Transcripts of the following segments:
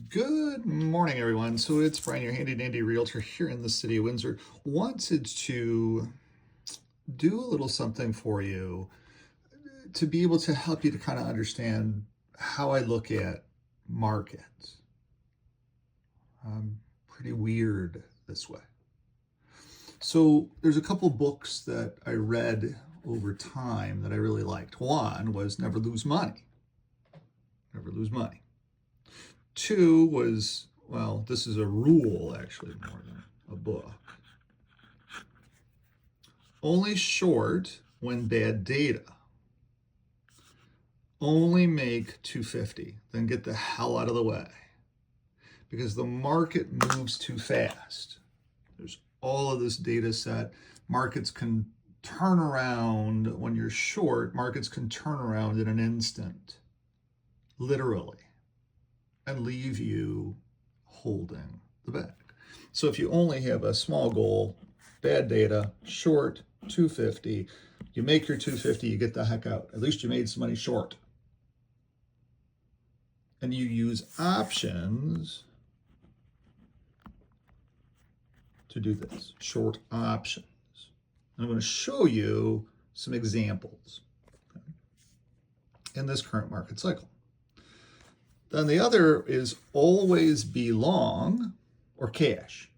Good morning, everyone. So it's Brian, your handy dandy realtor here in the city of Windsor. Wanted to do a little something for you to be able to help you to kind of understand how I look at markets. I'm pretty weird this way. So there's a couple books that I read over time that I really liked. One was Never Lose Money. Never lose money. Two was, well, this is a rule actually more than a book. Only short when bad data. Only make 250, then get the hell out of the way. Because the market moves too fast. There's all of this data set. Markets can turn around when you're short, markets can turn around in an instant, literally, and leave you holding the bag. So if you only have a small goal, bad data, short, 250, you make your 250, you get the heck out. At least you made some money short. And you use options to do this, short options. And I'm going to show you some examples in this current market cycle. Then the other is always be long or cash.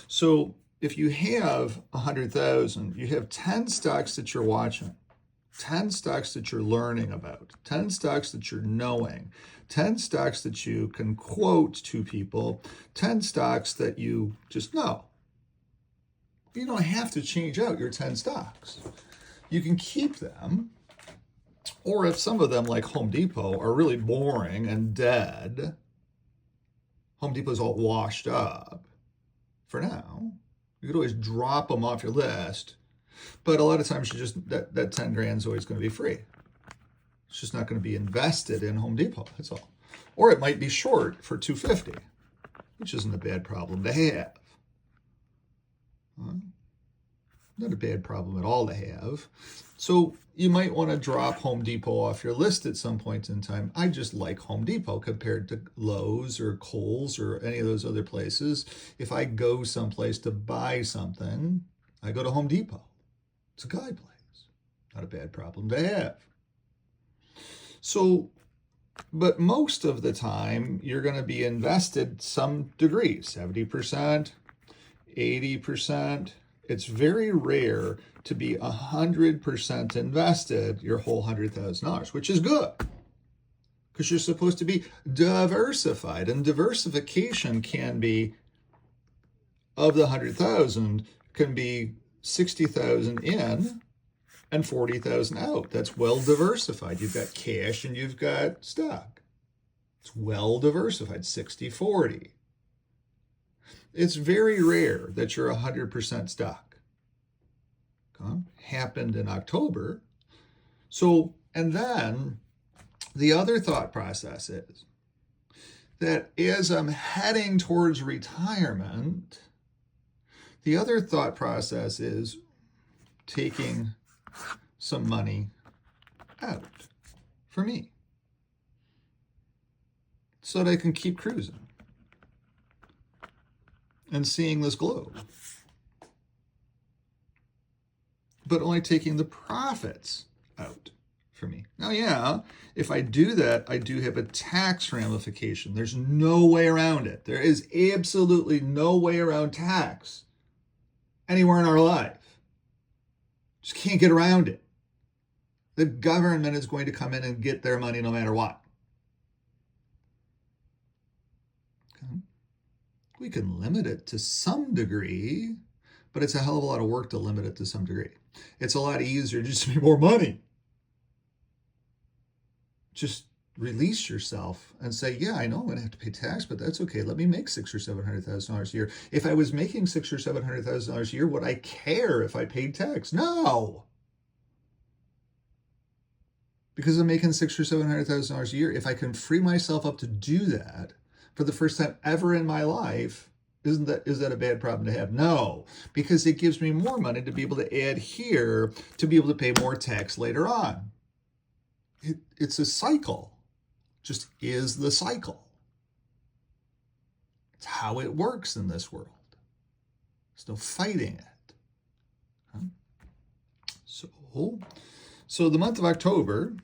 So if you have 100,000, you have 10 stocks that you're watching, 10 stocks that you're learning about, 10 stocks that you're knowing, 10 stocks that you can quote to people, 10 stocks that you just know. You don't have to change out your 10 stocks. You can keep them, or if some of them, like Home Depot, are really boring and dead, Home Depot's all washed up for now, you could always drop them off your list. But a lot of times you just that 10 grand is always going to be free. It's just not going to be invested in Home Depot, that's all. Or it might be short for 250, which isn't a bad problem to have. Not a bad problem at all to have. So you might want to drop Home Depot off your list at some point in time. I just like Home Depot compared to Lowe's or Kohl's or any of those other places. If I go someplace to buy something, I go to Home Depot. It's a guy place. Not a bad problem to have. So, but most of the time, you're going to be invested some degree, 70%, 80%. It's very rare to be 100% invested your whole $100,000, which is good because you're supposed to be diversified, and diversification can be, of the 100,000, can be 60,000 in and 40,000 out. That's well diversified. You've got cash and you've got stock. It's well diversified, 60-40. It's very rare that you're 100% stock. Happened in October. So, and then the other thought process is that as I'm heading towards retirement, the other thought process is taking some money out for me so that I can keep cruising and seeing this globe, but only taking the profits out for me. Now, yeah, if I do that, I do have a tax ramification. There's no way around it. There is absolutely no way around tax anywhere in our life. Just can't get around it. The government is going to come in and get their money no matter what. Okay. We can limit it to some degree, but it's a hell of a lot of work to limit it to some degree. It's a lot easier just to make more money. Just release yourself and say, yeah, I know I'm going to have to pay tax, but that's okay. Let me make $600,000 or $700,000 a year. If I was making $600,000 or $700,000 a year, would I care if I paid tax? No. Because I'm making $600,000 or $700,000 a year, if I can free myself up to do that for the first time ever in my life, is that a bad problem to have? No, because it gives me more money to be able to add here to be able to pay more tax later on. It's a cycle. Just is the cycle. It's how it works in this world. There's no fighting it. Okay? So the month of October,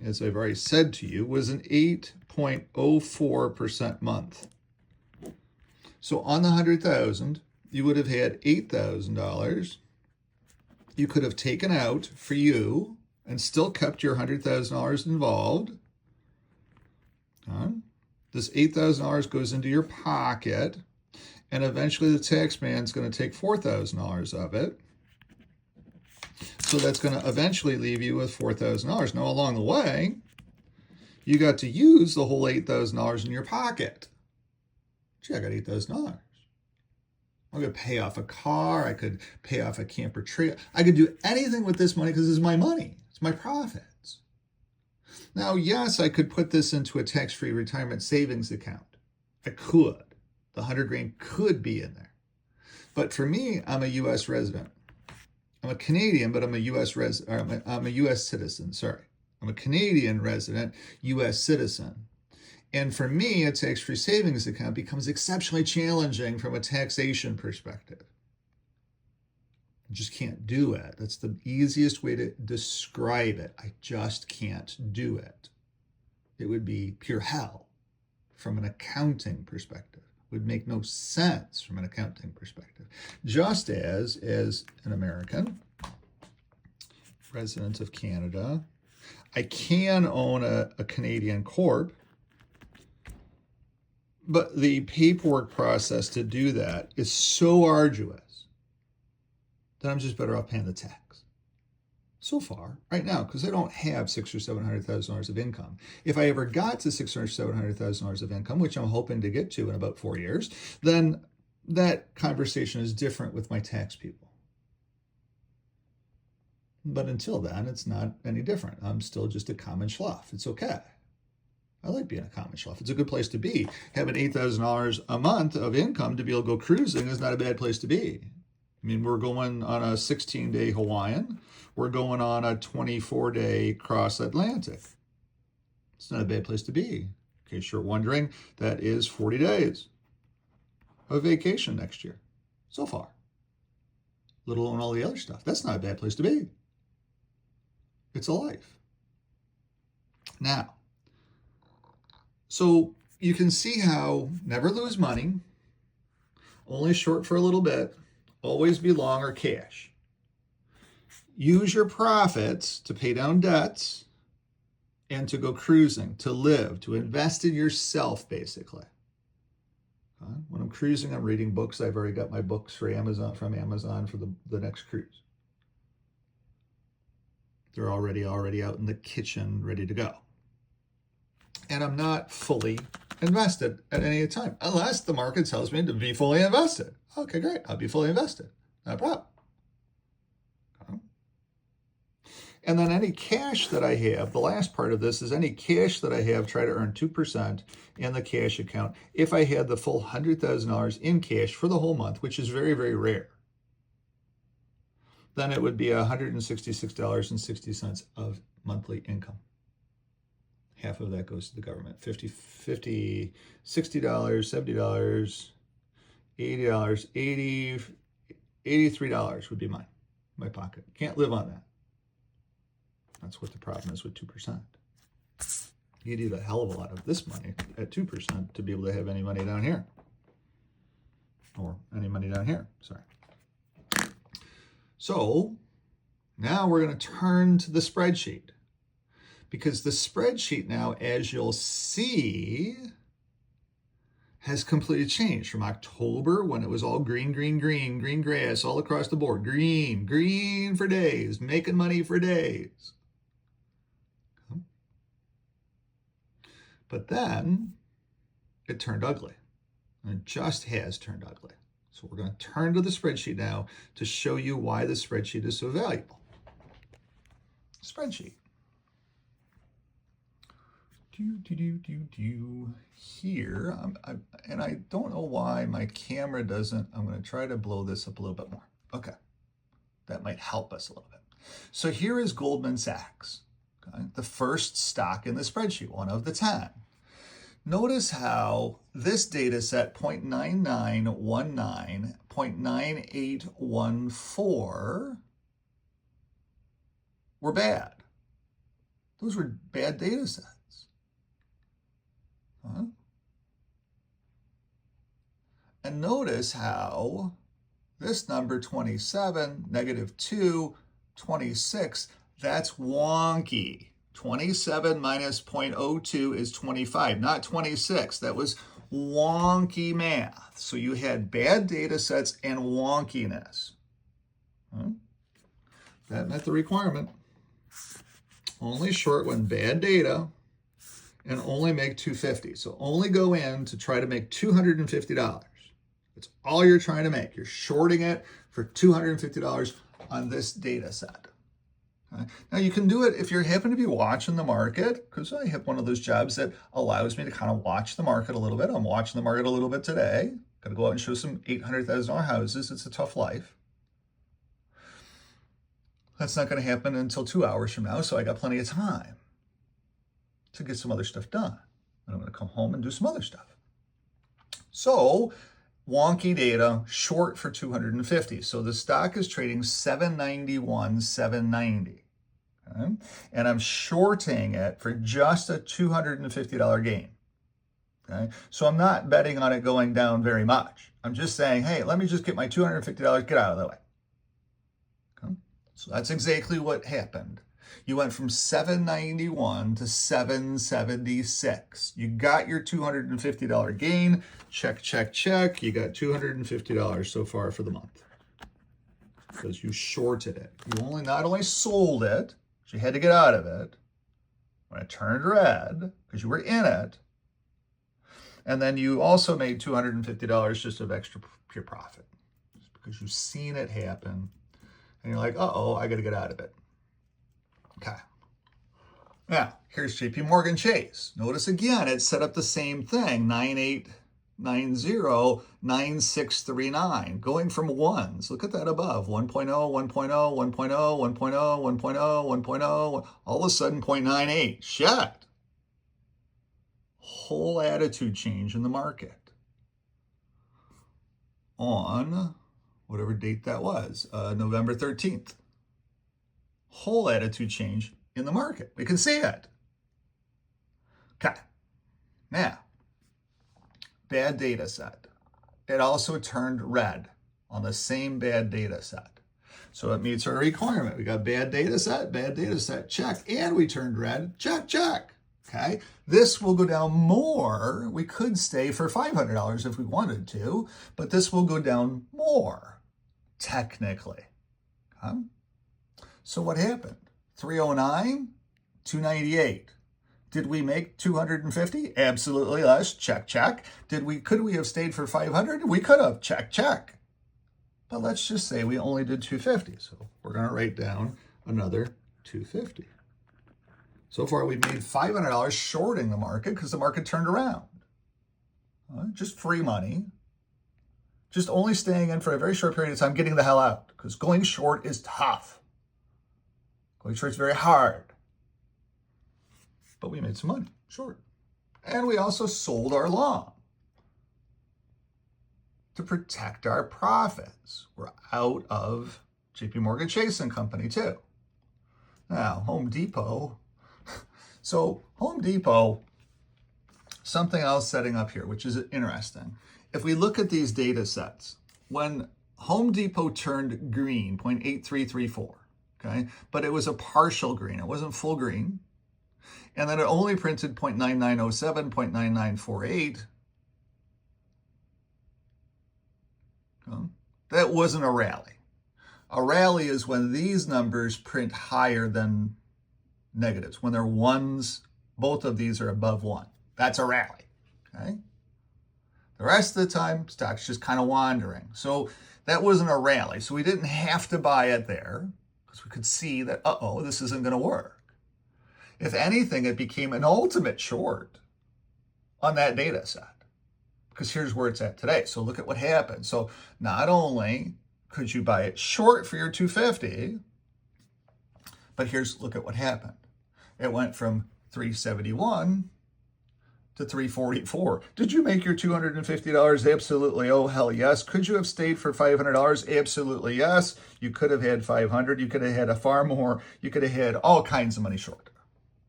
as I've already said to you, was an 8.04% month. So on the 100,000, you would have had $8,000. You could have taken out for you and still kept your $100,000 involved. This $8,000 goes into your pocket, and eventually the tax man's going to take $4,000 of it. So that's going to eventually leave you with $4,000. Now, along the way, you got to use the whole $8,000 in your pocket. Gee, I got $8,000. I could pay off a car. I could pay off a camper trailer. I could do anything with this money because it's my money. It's my profits. Now, yes, I could put this into a tax-free retirement savings account. I could. The 100 grand could be in there. But for me, I'm a U.S. resident. I'm a Canadian, but I'm a U.S. I'm a U.S. citizen. Sorry. I'm a Canadian resident, U.S. citizen. And for me, a tax-free savings account becomes exceptionally challenging from a taxation perspective. I just can't do it. That's the easiest way to describe it. I just can't do it. It would be pure hell from an accounting perspective. It would make no sense from an accounting perspective. Just as an American, resident of Canada, I can own a Canadian corp, but the paperwork process to do that is so arduous that I'm just better off paying the tax. So far, right now, because I don't have $600,000 or $700,000 of income. If I ever got to $600,000 or $700,000 of income, which I'm hoping to get to in about 4 years, then that conversation is different with my tax people. But until then, it's not any different. I'm still just a common schluff. It's okay. I like being a common schluff. It's a good place to be. Having $8,000 a month of income to be able to go cruising is not a bad place to be. I mean, we're going on a 16-day Hawaiian. We're going on a 24-day cross-Atlantic. It's not a bad place to be. In case you're wondering, that is 40 days of vacation next year so far, let alone all the other stuff. That's not a bad place to be. It's a life. Now, so you can see how never lose money, only short for a little bit, always be long or cash. Use your profits to pay down debts and to go cruising, to live, to invest in yourself, basically. When I'm cruising, I'm reading books. I've already got my books from Amazon for the next cruise. They're already out in the kitchen, ready to go. And I'm not fully invested at any time, unless the market tells me to be fully invested. Okay, great. I'll be fully invested. No problem. Okay. And then any cash that I have, the last part of this is any cash that I have, try to earn 2% in the cash account if I had the full $100,000 in cash for the whole month, which is very, very rare. Then it would be $166.60 of monthly income. Half of that goes to the government. $50, $60, $70, $80, $83 would be my pocket. Can't live on that. That's what the problem is with 2%. You need a hell of a lot of this money at 2% to be able to have any money down here. Or any money down here, sorry. So now we're going to turn to the spreadsheet. Because the spreadsheet now, as you'll see, has completely changed from October, when it was all green grass all across the board. Green for days, making money for days. But then it turned ugly. And it just has turned ugly. So we're going to turn to the spreadsheet now to show you why the spreadsheet is so valuable. Spreadsheet. Here, and I don't know why my camera doesn't. I'm going to try to blow this up a little bit more. Okay, that might help us a little bit. So here is Goldman Sachs, okay? The first stock in the spreadsheet, one of the 10. Notice how this data set 0.9919, 0.9814 were bad. Those were bad data sets. Huh? And notice how this number 27, -2, 26, that's wonky. 27 minus 0.02 is 25, not 26. That was wonky math. So you had bad data sets and wonkiness. Huh? That met the requirement. Only short when bad data and only make 250. So only go in to try to make $250. That's all you're trying to make. You're shorting it for $250 on this data set. Okay. Now you can do it if you happen to be watching the market, because I have one of those jobs that allows me to kind of watch the market a little bit. I'm watching the market a little bit today. Got to go out and show some $800,000 houses. It's a tough life. That's not going to happen until 2 hours from now, so I got plenty of time to get some other stuff done. And I'm going to come home and do some other stuff. So wonky data, short for 250. So the stock is trading 791, 790. Okay? And I'm shorting it for just a $250 gain. Okay? So I'm not betting on it going down very much. I'm just saying, hey, let me just get my $250, get out of the way. Okay? So that's exactly what happened. You went from 791 to 776. You got your $250 gain. Check, check, check. You got $250 so far for the month because you shorted it. You not only sold it, but you had to get out of it when it turned red because you were in it. And then you also made $250 just of extra pure profit just because you've seen it happen. And you're like, uh-oh, I got to get out of it. Okay. Now, here's JP Morgan Chase. Notice again, it set up the same thing, 9890, 9639, going from ones. Look at that above, 1.0, 1.0, 1.0, 1.0, 1.0, 1.0, all of a sudden 0.98. Shit. Whole attitude change in the market on whatever date that was, November 13th. Whole attitude change in the market. We can see it. Okay. Now, bad data set. It also turned red on the same bad data set. So it meets our requirement. We got bad data set, check, and we turned red, check, check. Okay. This will go down more. We could stay for $500 if we wanted to, but this will go down more, technically. Okay. So what happened? 309, 298. Did we make 250? Absolutely less. Check, check. Could we have stayed for 500? We could have. Check, check. But let's just say we only did 250. So we're going to write down another 250. So far we've made $500 shorting the market because the market turned around. Just free money. Just only staying in for a very short period of time, getting the hell out because going short is tough. Going short's very hard. But we made some money, short. And we also sold our long to protect our profits. We're out of JP Morgan Chase and Company too. Now, Home Depot. So Home Depot, something else setting up here, which is interesting. If we look at these data sets, when Home Depot turned green, 0.8334, okay, but it was a partial green. It wasn't full green. And then it only printed 0.9907, 0.9948. That wasn't a rally. A rally is when these numbers print higher than negatives. When they're ones, both of these are above 1. That's a rally, okay? The rest of the time, stock's just kind of wandering. So that wasn't a rally. So we didn't have to buy it there because we could see that, uh-oh, this isn't going to work. If anything, it became an ultimate short on that data set because here's where it's at today. So look at what happened. So not only could you buy it short for your 250, but look at what happened. It went from 371 to 344. Did you make your $250? Absolutely. Oh, hell yes. Could you have stayed for $500? Absolutely yes. You could have had 500. You could have had a far more. You could have had all kinds of money short.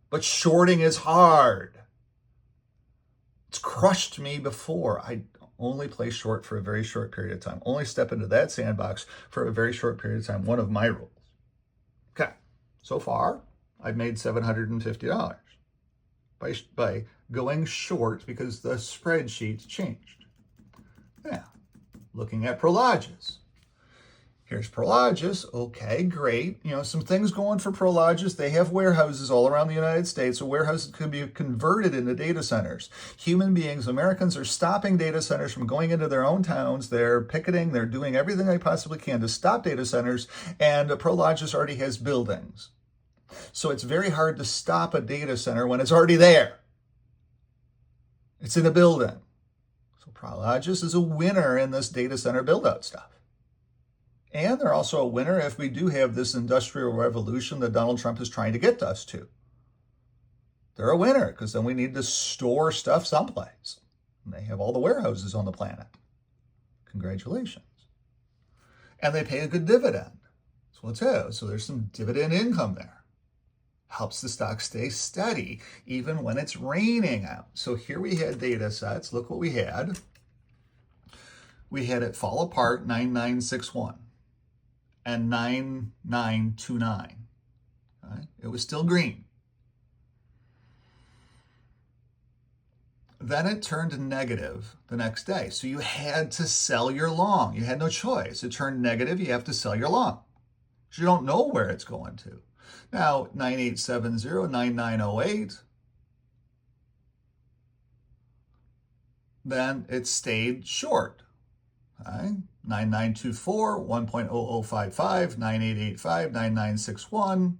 But shorting is hard. It's crushed me before. I only play short for a very short period of time. Only step into that sandbox for a very short period of time. One of my rules. Okay. So far, I've made $750 by going short because the spreadsheet changed. Yeah. Looking at Prologis. Here's Prologis. Okay, great. You know, some things going for Prologis. They have warehouses all around the United States. So warehouses could be converted into data centers. Human beings, Americans, are stopping data centers from going into their own towns. They're picketing. They're doing everything they possibly can to stop data centers. And Prologis already has buildings. So it's very hard to stop a data center when it's already there. It's in a building. So Prologis is a winner in this data center build-out stuff. And they're also a winner if we do have this industrial revolution that Donald Trump is trying to get us to. They're a winner because then we need to store stuff someplace. And they have all the warehouses on the planet. Congratulations. And they pay a good dividend. So let's have. So there's some dividend income there. Helps the stock stay steady even when it's raining out. So here we had data sets. Look what we had. We had it fall apart 9961. And 9929. Right? It was still green. Then it turned negative the next day. So you had to sell your long. You had no choice. It turned negative. You have to sell your long. You don't know where it's going to. Now, 9870, 9908. Then it stayed short. Okay. 9924, 1.0055, 9885, 9961.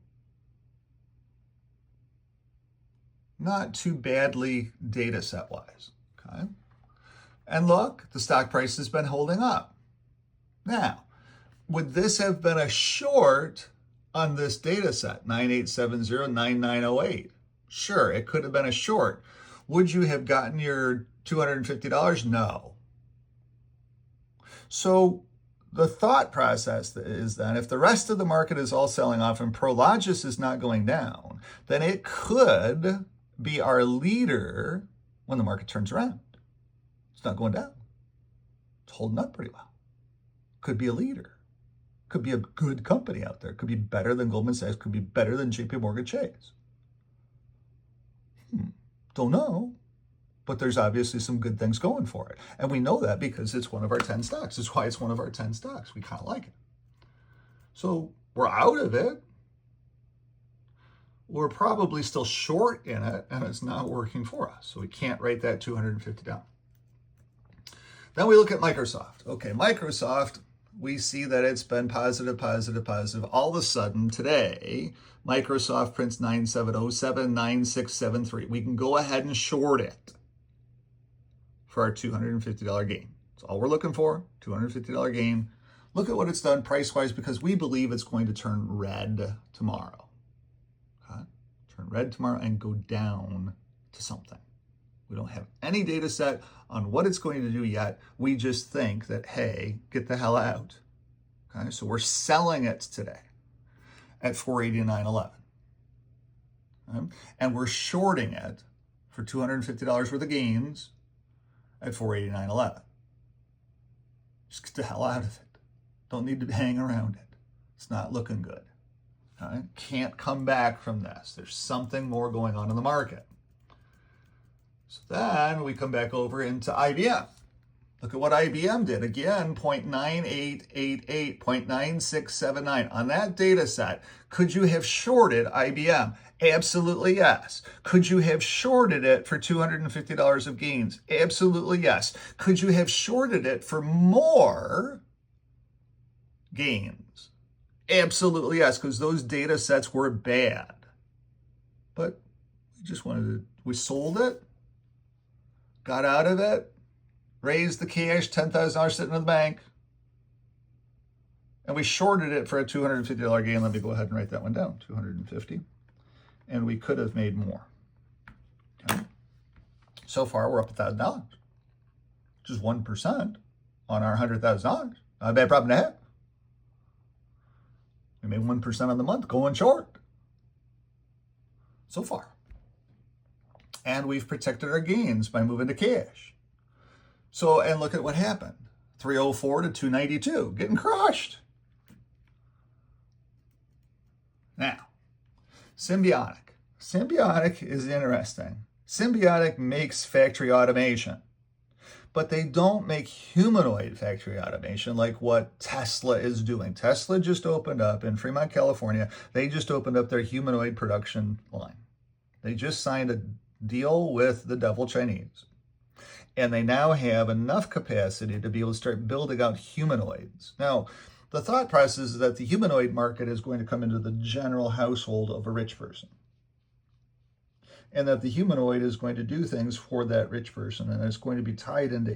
Not too badly data set wise. Okay. And look, the stock price has been holding up. Now, would this have been a short on this data set, 9870, 9908? Sure, it could have been a short. Would you have gotten your $250? No. So the thought process is then if the rest of the market is all selling off and Prologis is not going down, then it could be our leader when the market turns around. It's not going down. It's holding up pretty well. Could be a leader. Could be a good company out there. Could be better than Goldman Sachs. Could be better than JP Morgan Chase. Don't know. But there's obviously some good things going for it. And we know that because it's one of our 10 stocks. That's why it's one of our 10 stocks. We kind of like it. So we're out of it. We're probably still short in it, and it's not working for us. So we can't write that 250 down. Then we look at Microsoft. Okay, Microsoft, we see that it's been positive, positive, positive. All of a sudden today, Microsoft prints 9707, 9673. We can go ahead and short it for our $250 gain. That's all we're looking for, $250 gain. Look at what it's done price-wise because we believe it's going to turn red tomorrow. Okay? Turn red tomorrow and go down to something. We don't have any data set on what it's going to do yet. We just think that, hey, get the hell out. Okay? So we're selling it today at 489.11. Okay? And we're shorting it for $250 worth of gains at 489.11. Just get the hell out of it. Don't need to hang around it. It's not looking good. Okay? Can't come back from this. There's something more going on in the market. So then we come back over into IBM. Look at what IBM did. Again, 0.9888, 0.9679. On that data set, could you have shorted IBM? Absolutely yes. Could you have shorted it for $250 of gains? Absolutely yes. Could you have shorted it for more gains? Absolutely yes, because those data sets were bad. But we sold it, got out of it, raised the cash, $10,000 sitting in the bank, and we shorted it for a $250 gain. Let me go ahead and write that one down, 250. And we could have made more. Okay. So far, we're up $1,000, which is 1% on our $100,000. Not a bad problem to have. We made 1% on the month going short so far. And we've protected our gains by moving to cash. So, and look at what happened. 304 to 292, getting crushed. Now, Symbiotic. Symbiotic is interesting. Symbiotic makes factory automation, but they don't make humanoid factory automation like what Tesla is doing. Tesla just opened up in Fremont, California. They just opened up their humanoid production line. They just signed a deal with the devil Chinese. And they now have enough capacity to be able to start building out humanoids. Now, the thought process is that the humanoid market is going to come into the general household of a rich person. And that the humanoid is going to do things for that rich person, and it's going to be tied into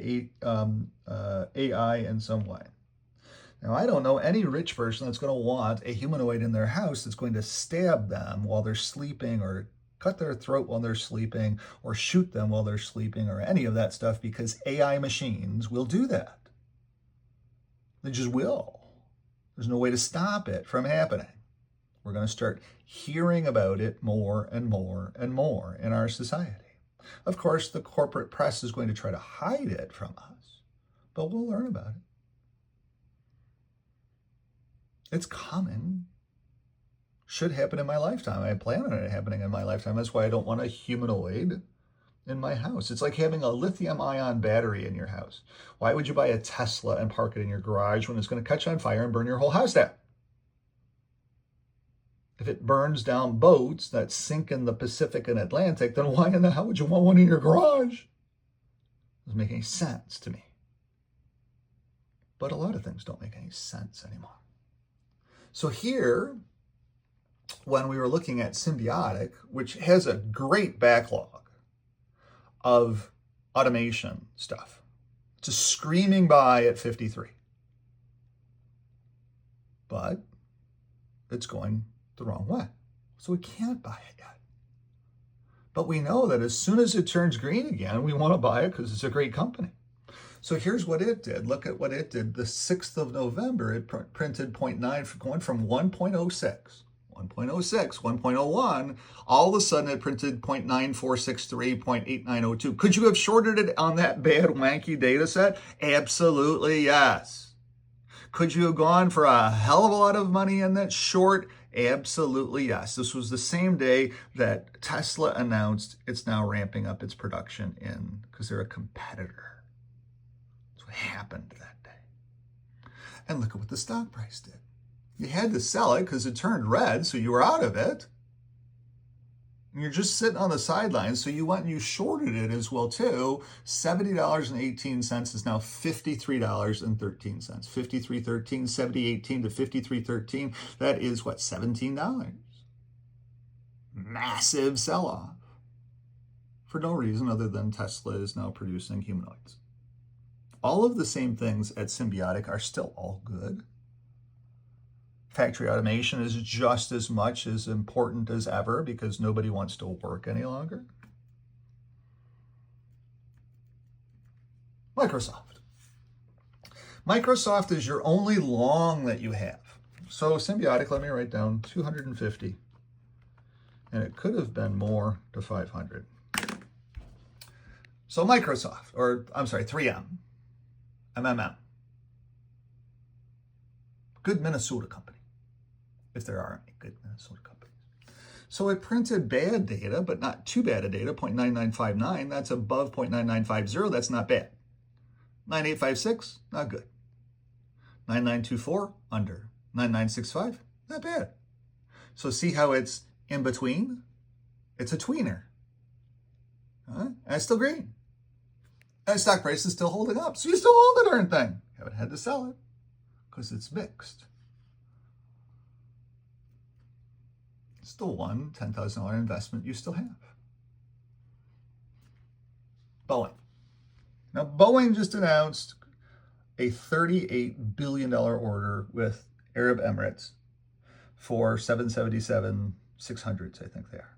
AI in some way. Now, I don't know any rich person that's going to want a humanoid in their house that's going to stab them while they're sleeping, or cut their throat while they're sleeping, or shoot them while they're sleeping, or any of that stuff, because AI machines will do that. They just will. There's no way to stop it from happening. We're going to start hearing about it more and more and more in our society. Of course, the corporate press is going to try to hide it from us, but we'll learn about it. It's coming. Should happen in my lifetime. I plan on it happening in my lifetime. That's why I don't want a humanoid in my house. It's like having a lithium-ion battery in your house. Why would you buy a Tesla and park it in your garage when it's going to catch on fire and burn your whole house down? If it burns down boats that sink in the Pacific and Atlantic, then why in the hell would you want one in your garage? It doesn't make any sense to me. But a lot of things don't make any sense anymore. So here, when we were looking at Symbiotic, which has a great backlog of automation stuff, just screaming by at 53. But it's going the wrong way. So we can't buy it yet. But we know that as soon as it turns green again, we want to buy it because it's a great company. So here's what it did. Look at what it did. The 6th of November, it printed 0.9, going from 1.06, 1.01, all of a sudden it printed 0.9463, 0.8902. Could you have shorted it on that bad, wanky data set? Absolutely yes. Could you have gone for a hell of a lot of money in that short? Absolutely yes. This was the same day that Tesla announced it's now ramping up its production because they're a competitor. That's what happened that day. And look at what the stock price did. You had to sell it because it turned red, so you were out of it. And you're just sitting on the sidelines, so you went and you shorted it as well too. $70.18 is now $53.13. $53.13, $70.18 to $53.13. That is what, $17? Massive sell-off for no reason other than Tesla is now producing humanoids. All of the same things at Symbiotic are still all good. Factory automation is just as much as important as ever because nobody wants to work any longer. Microsoft. Microsoft is your only long that you have. So Symbiotic, let me write down 250. And it could have been more to 500. So Microsoft, or I'm sorry, 3M, MMM. Good Minnesota company, if there are any good Minnesota companies. So it printed bad data, but not too bad a data, 0.9959. That's above 0.9950. That's not bad. 9856, not good. 9924, under. 9965, not bad. So see how it's in between? It's a tweener. And it's still green. And stock price is still holding up. So you still own the darn thing. You haven't had to sell it because it's mixed. Still one $10,000 investment you still have. Boeing. Now, Boeing just announced a $38 billion order with Arab Emirates for 777-600s, I think they are.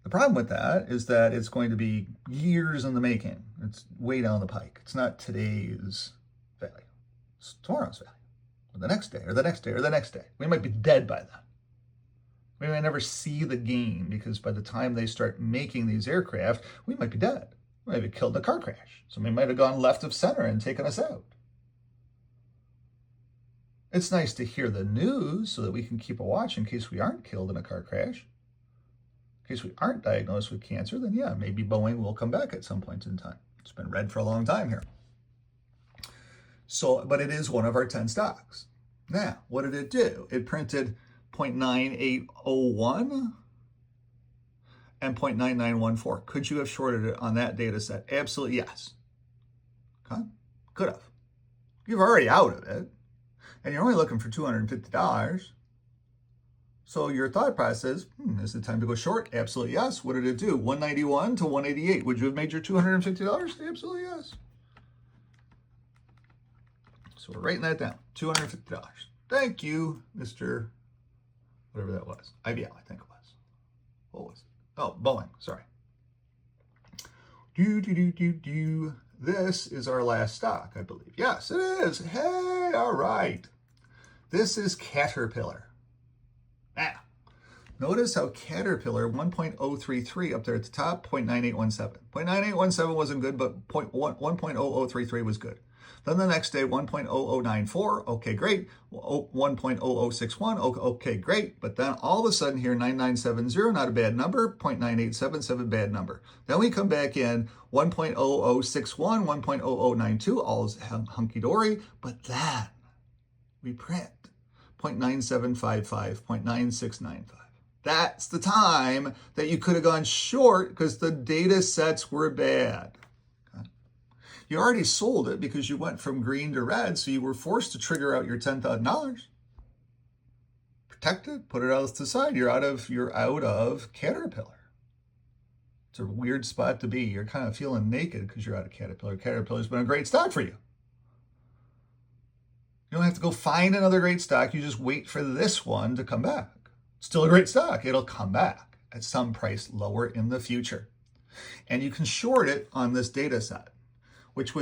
The problem with that is that it's going to be years in the making. It's way down the pike. It's not today's value. It's tomorrow's value, or the next day, or the next day, or the next day. We might be dead by then. We might never see the gain because by the time they start making these aircraft, we might be dead. We might be killed in a car crash. Somebody might have gone left of center and taken us out. It's nice to hear the news so that we can keep a watch in case we aren't killed in a car crash. In case we aren't diagnosed with cancer, then yeah, maybe Boeing will come back at some point in time. It's been red for a long time here. So, but it is one of our 10 stocks. Now, what did it do? It printed 0.9801 and 0.9914. Could you have shorted it on that data set? Absolutely yes. Okay? Could have. You're already out of it, and you're only looking for $250. So your thought process, is it time to go short? Absolutely yes. What did it do? 191 to 188. Would you have made your $250? Absolutely yes. So we're writing that down. $250. Thank you, Mr. whatever that was. IBM, I think it was. What was it? Oh, Boeing, sorry. This is our last stock, I believe. Yes, it is. Hey, all right. This is Caterpillar. Now, notice how Caterpillar 1.033 up there at the top, 0.9817. 0.9817 wasn't good, but 1.0033 was good. Then the next day, 1.0094, okay, great. 1.0061, okay, great. But then all of a sudden here, 9970, not a bad number. 0.9877, bad number. Then we come back in, 1.0061, 1.0092, all is hunky-dory. But then we print 0.9755, 0.9695. That's the time that you could have gone short because the data sets were bad. You already sold it because you went from green to red, so you were forced to trigger out your $10,000. Protect it, put it out to the side. You're out of Caterpillar. It's a weird spot to be. You're kind of feeling naked because you're out of Caterpillar. Caterpillar's been a great stock for you. You don't have to go find another great stock. You just wait for this one to come back. Still a great stock. It'll come back at some price lower in the future. And you can short it on this data set, which was